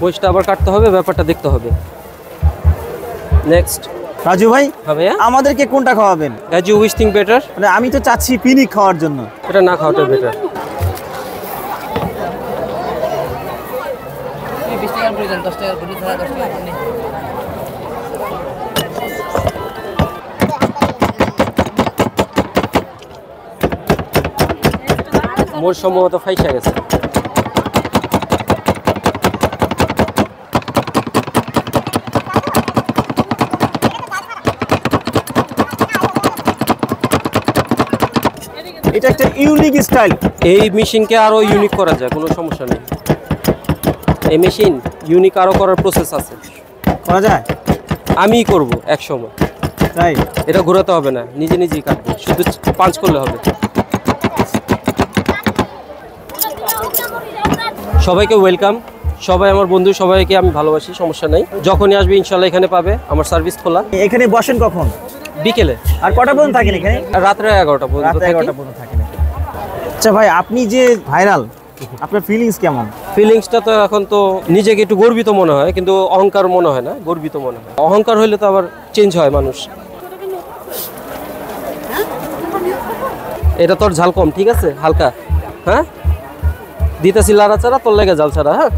মহিষটা আবার কাটতে হবে, ব্যাপারটা দেখতে হবে। নেক্সট রাজু ভাই, হ্যাঁ ভাইয়া, আমাদেরকে কোনটা খাওয়াবেন? As you wish think better. মানে আমি তো চাচ্ছি পিনিক খাওয়ার জন্য। এটা না খাওয়াটা বেটার। মোর সম্ভবত ফাইসা গেছে। এটা একটা ইউনিক স্টাইল। এই মেশিনকে আরো ইউনিক করা যায়, কোনো সমস্যা নেই। এই মেশিন ইউনিক আরো করার প্রসেস আছে, করা যায়। আমিই করব এক সময়। তাই এটা ঘোরাতে হবে না, নিজে নিজেই কাটবে, শুধু পাঞ্চ করলে হবে। সবাইকে ওয়েলকাম, সবাই আমার বন্ধু, সবাইকে আমি ভালোবাসি, সমস্যা নেই। যখনই আসবে ইনশাল্লাহ এখানে পাবে, আমার সার্ভিস খোলা। এখানে বসেন কখন? বিকেলে। আর কটা পর্যন্ত থাকেন এখানে? রাত্রে 11টা পর্যন্ত। রাত 11টা পর্যন্ত থাকেন। আচ্ছা ভাই, আপনি যে ভাইরাল, আপনার ফিলিংস কেমন? ফিলিংসটা তো এখন তো নিজেকে একটু গর্বিত মনে হয়, কিন্তু অহংকার মনে হয় না, গর্বিত মনে হয়। অহংকার হইলে তো আবার চেঞ্জ হয় মানুষ। এটা তোর ঝাল কম, ঠিক আছে, হালকা। হ্যাঁ, দিতেছি লাড়াচাড়া, তোর লেগে জাল ছাড়া। হ্যাঁ।